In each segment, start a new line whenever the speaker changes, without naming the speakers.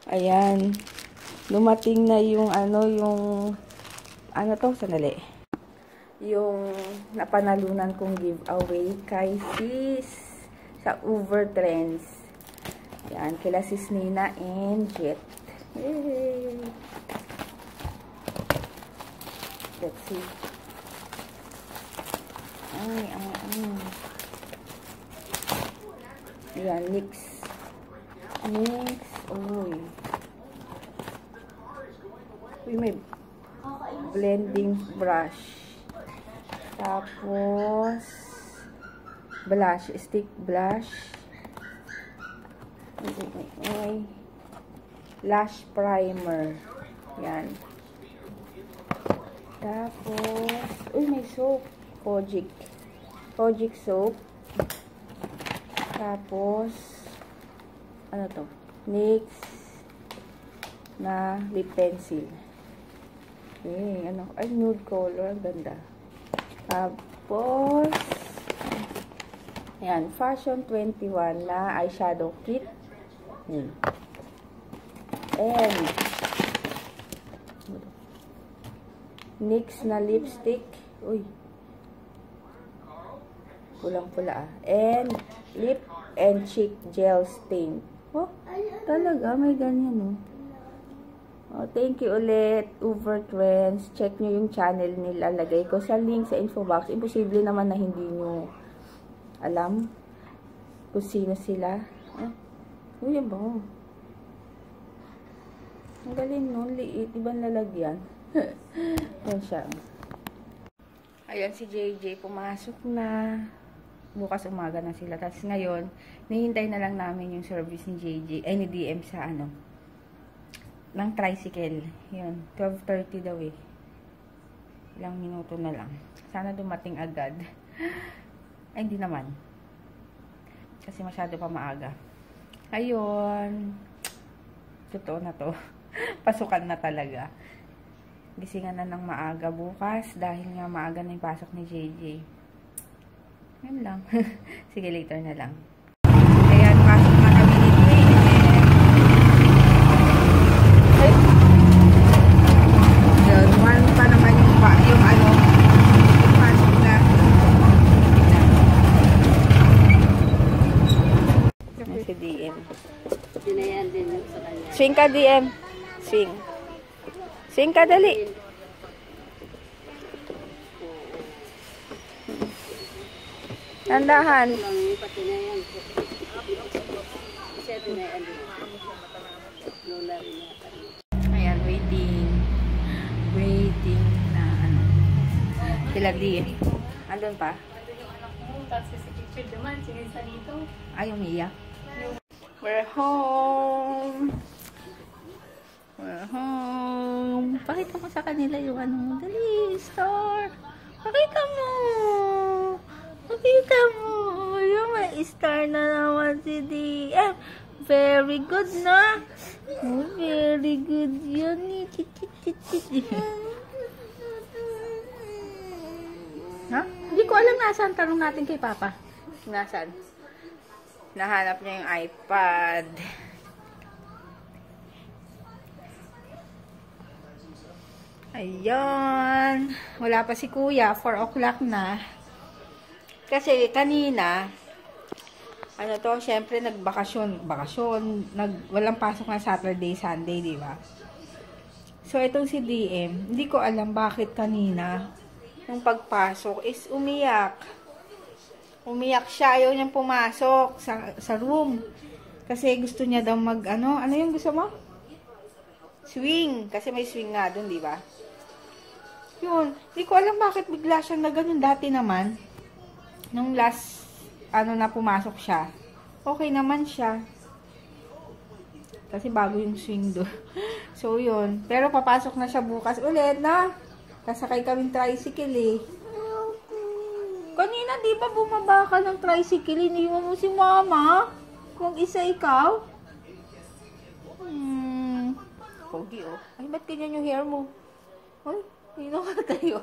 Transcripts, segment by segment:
Ayan. Dumating na yung sandali. Yung napanalunan kong giveaway kay sis sa Overtrends. Ayan, kila sis Nina and Jet. Yay! Let's see. Ayan, NYX. Uy, may blending brush. Tapos, blush, stick blush. Lash primer. Yan. Tapos, uy, may soap. Kojic soap. Tapos, ano to? NYX na lip pencil. Okay, ay, nude color. Ganda. Tapos, yan, Fashion 21 na eyeshadow kit. And, NYX na lipstick. Uy. Pulang-pula ah. And, lip and cheek gel stain. Oh, talaga, may ganyan, oh. Oh, thank you ulit, Overtrends. Check nyo yung channel nila. Lagay ko sa link sa info box. Imposible naman na hindi nyo alam kung sino sila. Uy, yan ba? Ang galing nun. Liit. Ibang lalagyan. Yan siya. Ayan si JJ. Pumasok na. Bukas umaga na sila. Tapos ngayon, nihintay na lang namin yung service ni JJ. Ay, ni DM sa ng tricycle. Yun. 12:30 daw eh. Ilang minuto na lang. Sana dumating agad. Ay, hindi naman. Kasi masyado pa maaga. Ayun. Totoo na to. Pasukan na talaga. Gisingan na ng maaga bukas dahil nga maaga na yung pasok ni JJ. Yan lang. Sige, later na lang. Ayan, pasok na kami ni Dwayne. Yun, one pa naman yung pasok na. Si DM.
Dinayan din sa kanya.
Swing ka, DM. Swing. Swing ka, dali. Tandahan. Ayan, waiting. Waiting na sila di. Andun pa? Ay, umiyak. We're home. We're home. Pakita mo sa kanila yung dali, star. Pakita mo. Pakita mo. Yung may star na naman si DM. Very good na. Oh, very good yun. Ha? Hindi ko alam nasaan. Tanong natin kay Papa. Nasaan? Nahanap niya yung iPad. Ayun. Wala pa si Kuya. 4 o'clock na. Kasi kanina, syempre nagbakasyon. Walang pasok na Saturday, Sunday, di ba? So, itong si DM, hindi ko alam bakit kanina, nung pagpasok, is umiyak. Umiyak siya. Ayaw niyang pumasok sa room. Kasi gusto niya daw ano yung gusto mo? Swing. Kasi may swing nga dun, di ba? Yun. Hindi ko alam bakit bigla siyang na ganun. Dati naman, nung last, na pumasok siya, okay naman siya. Kasi bago yung swing doon. So, yun. Pero papasok na siya bukas ulit, na? Kasakay kaming tricycle eh. Kanina, di ba bumaba ka ng tricycle? Iniwan mo si Mama? Kung isa ikaw? Pogi oh. Ay, ba't ganyan yung hair mo? Ay, hindi na ka tayo.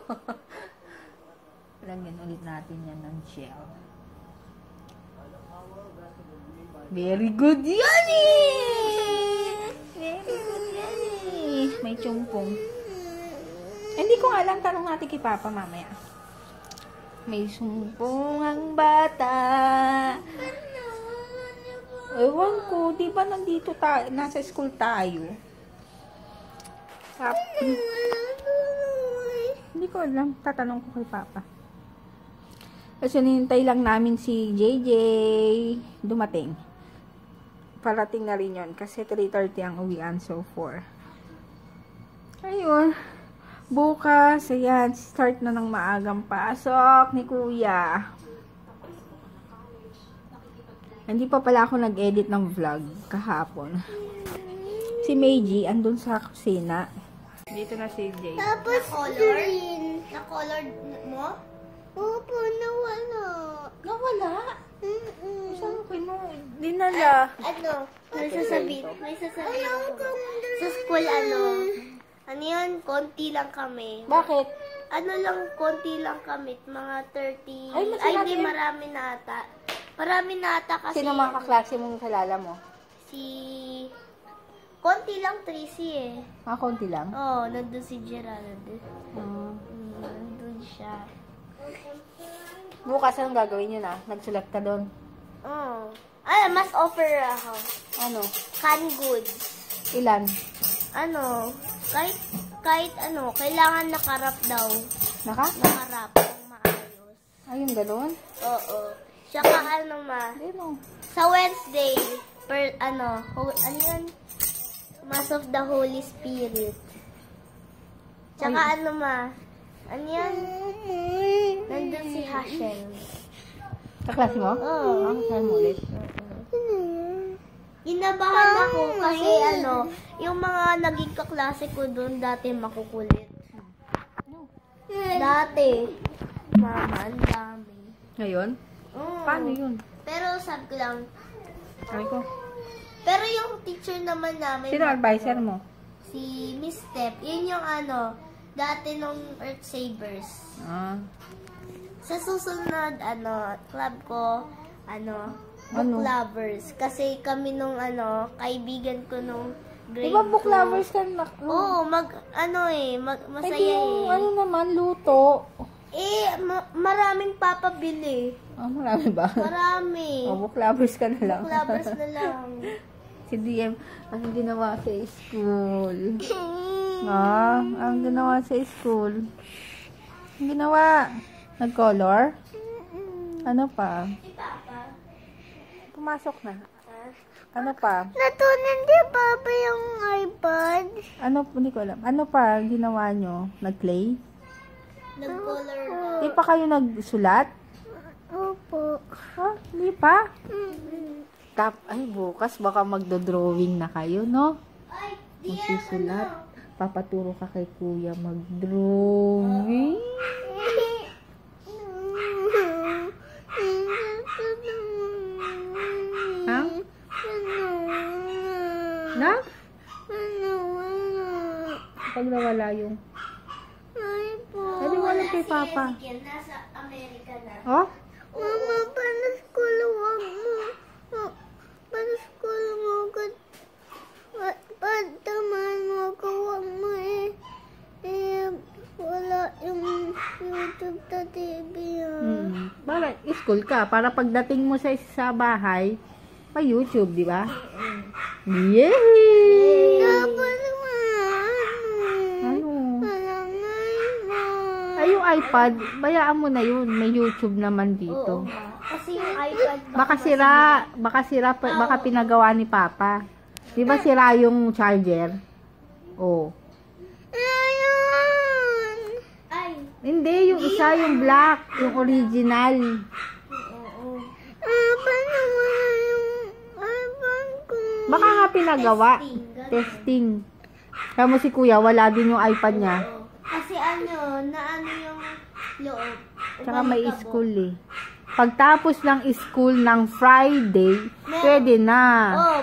Lagyan ulit natin yan ng gel. Very good yan eh! Very sumpong. Hindi ko nga alam, tanong natin kay Papa mamaya. May sumpong ang bata. Ewan ko, di ba nandito tayo, nasa school tayo? Hindi ko alam, tatanong ko kay Papa. Kasi nihintay lang namin si JJ dumating. Parating na rin yun, kasi 3:30 ang uwian, so 4. Ayun. Bukas, ayan, start na ng maagang pasok ni Kuya. Hindi pa pala ako nag-edit ng vlog kahapon. Si Meiji, andun sa kusina. Dito na si Jay.
Tapos green. Na-color mo? Opo, nawala.
Nawala? Saan ko mo? Dinala.
Ano? May sasabihin ako. Sa school, ano yun? Konti lang kami.
Bakit?
Ano lang, konti lang kami. Mga 30.
Ay,
Ay, hindi, marami na ata. Marami na ata kasi.
Sino mga kaklase mong kalala mo?
Si... Konti lang, Tracy eh.
Mga konti lang?
Oo, nandun si Gerald. Nandun siya.
Bukas, anong gagawin nyo na? Nagsulat ka doon.
Oo. Ay, mas offer ako.
Ano?
Canned goods.
Ilan?
Ano, kahit ano, kailangan nakarap daw. Nakarap ng maayos.
Ayun, gano'n?
Oo. Tsaka ano
Ano?
sa Wednesday, ano yun? Mass of the Holy Spirit. Tsaka
Ay.
ano ano yan? Nandun si Hashel.
Kaklase mo?
Oo.
Saan mo ulit?
Ginabahan ako kasi yung mga naging kaklase ko doon dati makukulit. Dati. Mama, ang dami.
Ngayon?
Oo.
Paano yun?
Pero sabi ko lang,
Sabi ko.
pero yung teacher naman namin,
Sino advisor mo?
si Miss Step, yun yung dati nung Earth Savers.
Ah.
Sa susunod, club ko, book lovers. Kasi kami nung, kaibigan ko nung grade
Diba book
2.
lovers ka na?
Oo, masaya
yung,
eh.
naman, luto.
Maraming papabili.
Marami ba?
Marami.
Book lovers ka na lang.
Book lovers na lang.
Si DM, ang ginawa sa school. Ang ginawa sa school. Ang ginawa. Nag-color? Ano pa?
Si Papa.
Pumasok na. Ano pa?
Natunan di Papa yung iPad?
Hindi ko alam. Ano pa ginawa nyo? Nag-play?
Nag-color
Hindi pa kayo nagsulat?
Opo.
Hindi pa? Ay, bukas baka magdo-drawing na kayo, no?
Ay,
Magsusulat. Papaturo ka kay kuya mag-drawing. Ha? Na? Pag nawala yung... Pwede wala kay Papa.
Nasa Amerika na.
Oh?
Mama, paano school wag mo? Paano school mo? Pagtaman mo ko wag mo wala yung YouTube sa TV yan.
Para school ka. Para pagdating mo sa bahay, pa YouTube, di ba? Yay!
Dapat
Ano? Ay, yung iPad, bayaan mo na yun. May YouTube naman dito.
Kasi yung iPad
Baka sira, baka pinagawa ni Papa. Di ba sira yung charger? Oh.
Ayun! Ay!
Hindi, yung isa, yung black, yung original.
Oo. Paano wala yung iPad ko?
Baka nga pinagawa. Testing. Kaya mo si kuya, wala din yung iPad niya.
Kasi naano yung loob.
Tsaka may school eh. Pagtapos ng school ng Friday, pwede na.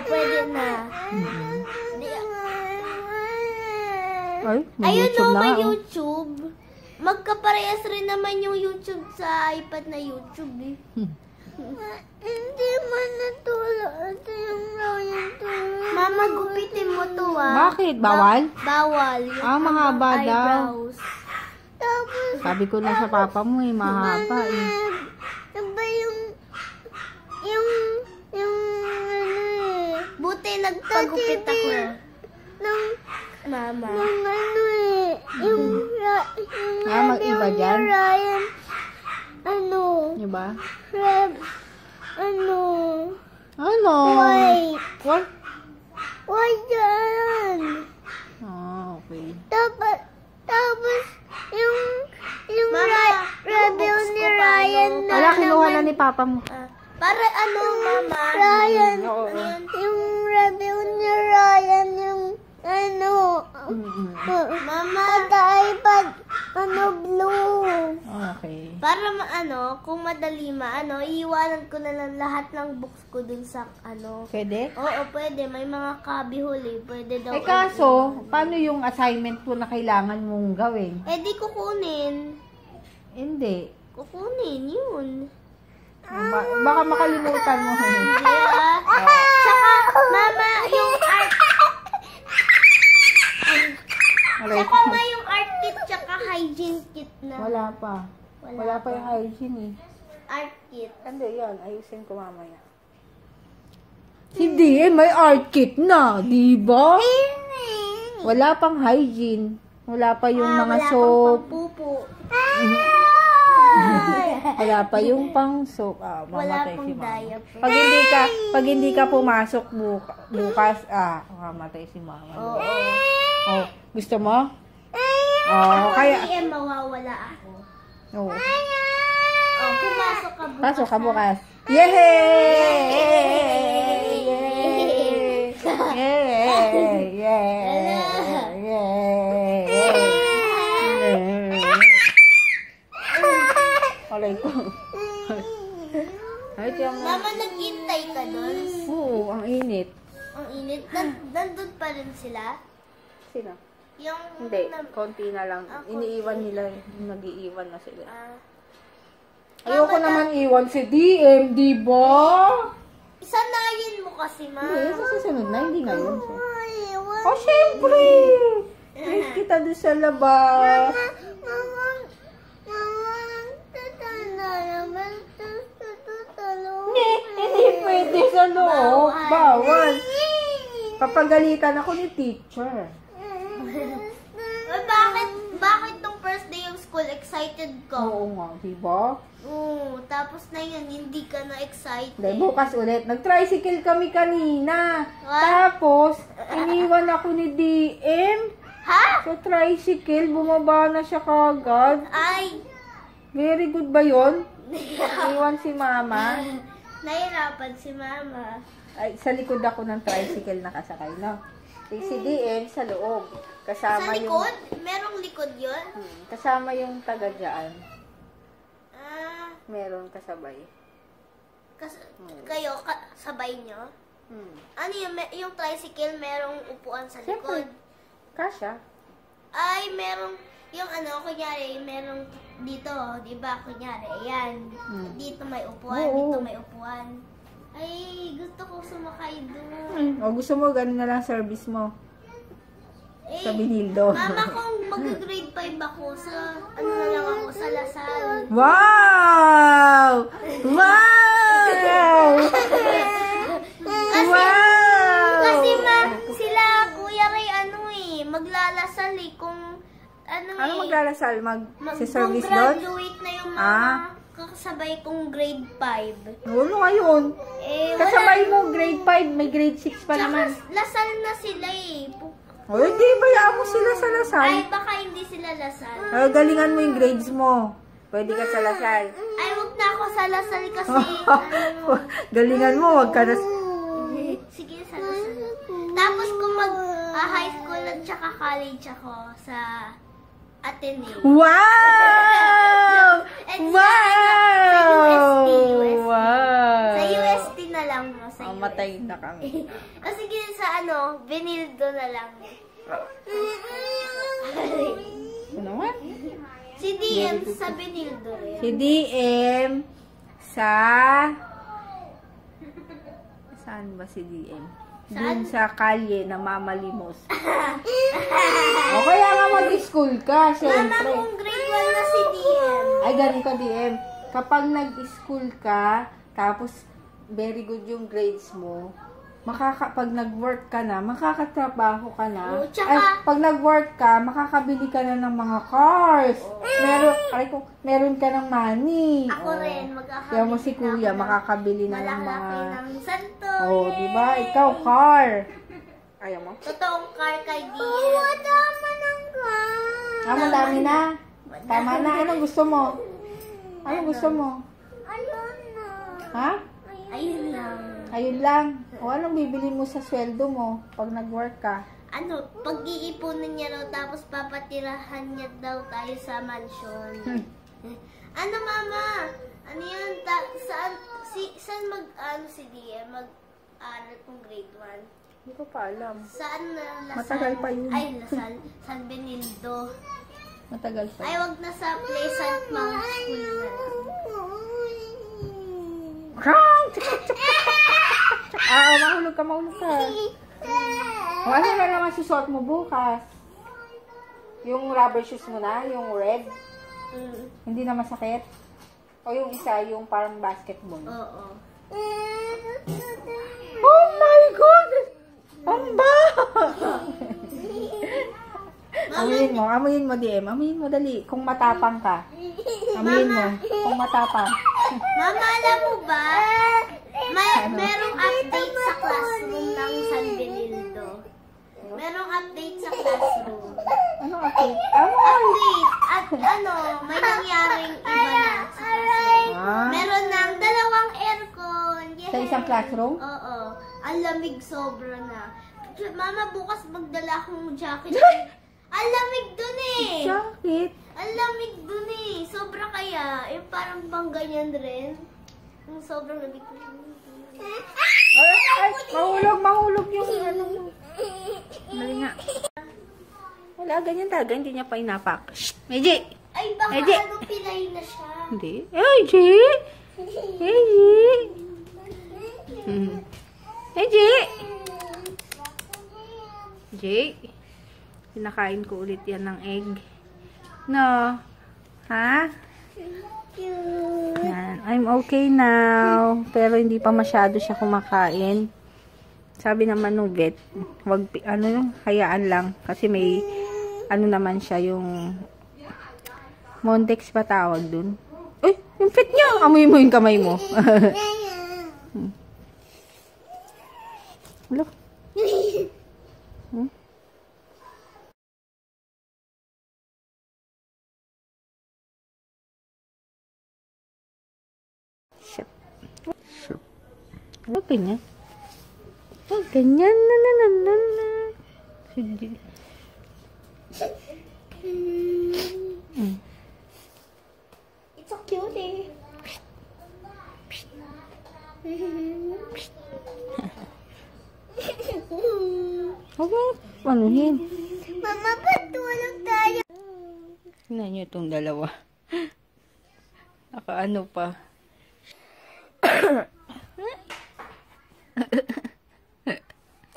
Pwede na.
Ay, may
Ayun
YouTube na.
may
Oh.
YouTube. Magkaparehas rin naman yung YouTube sa iPad na YouTube eh. Hindi man natulog. Ito yung Ryan tulog. Mama, gupitin mo to
Bakit? Bawal?
Bawal. Yung
mahaba daw.
eyebrows. Tapos,
Sabi ko na sa papa mo mahaba eh.
Diba yung buti nagpagupit ako. Ng mama. Yung
mag-iba dyan?
Ryan,
Diba?
Ano?
White. What?
White yan.
Okay.
Tapos, yung rebel ni Ryan na
Wala, kinuha na ni papa mo.
para Mama? Ryan.
Oo.
Yung rebel ni Ryan, yung Mama, iPad, blue.
Okay.
Para kung madali iiwanan ko na lang lahat ng books ko dun sa
Pwede?
Oo, pwede. May mga kabihuli. Pwede daw.
Kaso, paano yung assignment mo na kailangan mong gawin?
Di kukunin.
Hindi.
Kukunin, yun.
Baka makalimutan mo.
Tsaka, Mama, yung art. Tsaka yung art kit, tsaka hygiene kit na.
Wala pa. Wala pa yung hygiene eh.
Art kit.
Hindi, yan. Ayusin ko mamaya. Hindi, may art kit na. Diba? Wala pang hygiene. Wala pa yung mga
wala
soap.
pang pampupo.
Wala pa yung pang soap.
Wala
Mamatay
pang
si mama.
diaper.
Pag hindi ka pumasok bukas, mamatay si mama.
Oo.
Oh, gusto mo? Oh, kaya.
Hindi mawawala ako.
Oh.
Pumasok ka bukas.
Pasok ka bukas. Yay! Yay! Alay ko. Ay, tiyan mo.
Mama, nag-intay ka doon?
Oo, ang init.
Ang init. Nandun pa rin sila?
Sino?
Yung...
Hindi, konti na lang. Iniiwan nila, nag-iiwan na sila. Ayoko naman iwan si DM, di ba?
Isanayin mo kasi, Ma.
Hindi, sa susunod na, hindi ngayon. Oh, syempre! Wait kita doon sa labas.
Mama, tatanda naman.
Hindi pwede sa loob. Bawal. Papagalitan ako ni teacher.
Bakit tong first day of school excited ka?
Oo nga, di ba?
Oo, tapos na yun, hindi ka na excited.
Dahil bukas ulit, nag-tricycle kami kanina.
What?
Tapos, iniwan ako ni DM.
Ha?
Sa tricycle, bumaba na siya kagad.
Ay,
Very good ba yun? Iwan si mama.
nahirapan si Mama.
Ay, sa likod ako ng tricycle nakasakay, no? Si DM sa loob. Kasama
Sa likod? Merong likod yun?
Kasama yung taga dyan.
Ah,
Meron kasabay.
kayo, sabay nyo? Ano yung tricycle, merong upuan sa likod?
Siyempre. Kasha.
Ay, merong, yung kunyari, merong dito, di ba? Kunyari, ayan. Dito may upuan,
Oo.
dito may upuan. Ay, gusto ko sumakay doon.
O gusto mo, ganun na lang service mo. Sa Binildo.
Mama, kung mag-grade 5 ako, sa, na lang ako, sa Lasal.
Wow! Wow! Wow!
Kasi sila, Kuya Ray, maglalasal kung,
Ano maglalasal? Si service
kung
doon?
graduate na yung mga kakasabay kong grade 5.
Ano ngayon? Kasabay mo grade 5, may grade 6 pa naman.
Lasal na sila
O, hindi, bayaan mo sila sa Lasal.
Ay, baka hindi sila Lasal.
Ay, galingan mo yung grades mo. Pwede ka sa Lasal.
Ay, wag na ako sa Lasal kasi,
Galingan mo, wag ka na...
sige, sa Lasal. Tapos kung high school at saka college ako sa Ateneo.
Wow! Wow! Wow!
Sa UST na lang mo. Sa UST.
Matay na kami.
O sige, sa Benildo na lang.
Ano nga?
Si DM sa Benildo rin.
Si DM Saan ba si DM? Doon sa kalye na mamalimos. O kaya nga mag-school ka,
Mama,
syempre.
kung grade 1 na si DM.
Ay, ganito DM. Kapag nag-school ka, tapos very good yung grades mo, pag nag-work ka na, makakatrabaho ka na.
Oh, tsaka-
Ay, pag nag-work ka, makakabili ka na ng mga cars. Meron ka ng money.
Ako rin, magkakabili
Kaya mo si kuya,
na ako ng
makakabili na ng mga...
malaki ng santo.
Oh, di ba? Ikaw, car. Ayaw mo?
Totoong car kay DM. Tama ng car.
Ah, madami na. Tama na. Anong gusto mo? Anong gusto mo?
Ayun na.
Ha?
Ayun lang.
Ayun lang. O anong bibili mo sa sweldo mo pag nag-work ka?
Ano, pag-iipunan niya raw tapos papatirahan niya daw tayo sa mansion. Ano mama? Ano yan? Saan si DM? Mag-aral kung grade 1?
Hindi ko pa alam.
Saan na? Lasal?
Matagal pa yun.
Ay, Lasal. San Benildo.
Matagal pa.
Ay, wag na sa Pleasant Mount School na.
Rang! Mahulog ka. O ano na naman susuot mo bukas? Yung rubber shoes mo na? Yung red? Hindi na masakit? O yung isa, yung parang basketball?
Oo.
Oh my God! Ang ba? Amuyin mo, DM. Amuyin mo, dali. Kung matapang ka. Amuyin mo. Kung matapang.
Mama, alam mo ba? Merong update sa classroom ng San Benildo. Merong update sa classroom.
Ano update?
Update! At may nangyaring iba na sa classroom.
Ah,
Meron ng 2 aircon. Yes.
sa isang classroom?
Oo. Ang lamig sobra na. Mama, bukas magdala akong jacket. Ang lamig dun eh.
Jacket?
Ang lamig dun eh. Sobra kaya. Yung parang pang ganyan rin. Yung sobrang lamig.
Ay, mahulog yung ano. Mali nga. Wala, ganyan talaga. Hindi niya pa inapak. Shh! Meji!
Ay, baka
Eje.
pilay na siya.
Hindi. Meji! Meji! Meji! Meji! Pinakain ko ulit yan ng egg. No? Ha? Yan. I'm okay now. Pero hindi pa masyado siya kumakain. Sabi naman nung vet, wag, hayaan lang. Kasi may, naman siya yung Mondex ba tawag dun? Uy, yung fit niya. Amoy mo yung kamay mo. Hello? Shit. Huwag ganyan. Huwag ganyan. Sige.
It's so cute eh.
Huwag mo anuhin.
Mama, patulog tayo.
Tingnan nyo itong dalawa. Nakaano pa.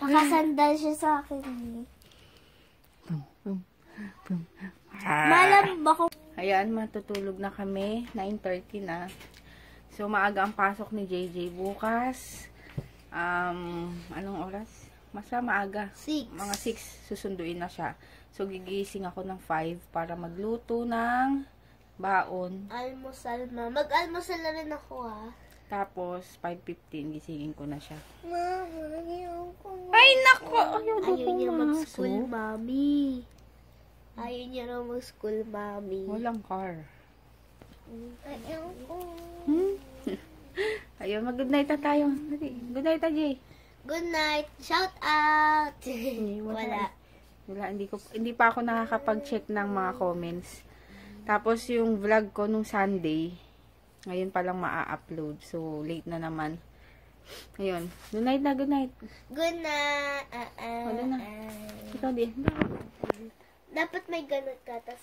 Nakasandal siya sa akin. Malam ba ko?
Ayan, matutulog na kami. 9:30 na. So, maaga ang pasok ni JJ bukas. Anong oras? Basta maaga.
6.
Mga 6, susunduin na siya. So, gigising ako ng 5 para magluto ng baon.
Almusal, ma. Mag-almusal na rin ako, ha.
Tapos, 5:15, gisingin ko na siya.
Mama, ayoko.
Ay, nako! Ayaw
niya mag-school, mami. Ayaw niya raw mag-school, mami.
Walang car.
Ayoko.
Ayaw, mag-good night na tayo. Good night, Jay.
Good night. Shout out.
Wala. Hindi pa ako nakakapag-check ng mga comments. Tapos yung vlog ko nung Sunday, ngayon pa lang maa-upload. So, late na naman. Ayun. Good night na, good night.
Good night.
Wala na. Ikaw di.
Dapat may ganun ka, tas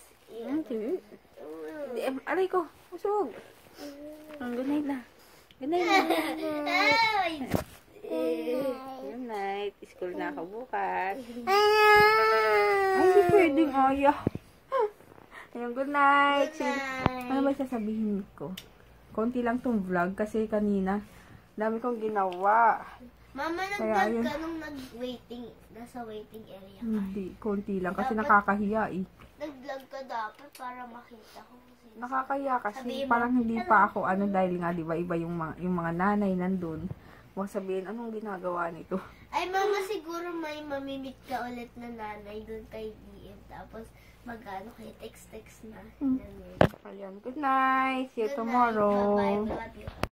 Aray ko. Usog. Good night na. Good night.
Ay!
Good night. School na ako bukas. Ay, hindi pwedeng ayaw. Ayun, good night.
Good night.
Ano ba sasabihin ko? Konti lang tong vlog kasi kanina dami kong ginawa.
Mama,
Kaya
nag-vlog
ayun.
ka nung nag-waiting, nasa waiting area ka.
Hindi, konti lang kasi
Dapat-
nakakahiya eh.
Nag-vlog ka dapat para makita ko.
Nakakahiya kasi
Sabihin mo,
parang hindi pa ako ano dahil nga 'di ba iba yung mga nanay nandun. Huwag sabihin anong ginagawa nito.
Ay, mama, siguro may mamimit ka ulit na nanay doon kay DM. Tapos, mag-ano kayo, text-text na. Ganun.
Ayan, good night. See you
Good night.
tomorrow.
Bye-bye. Love you.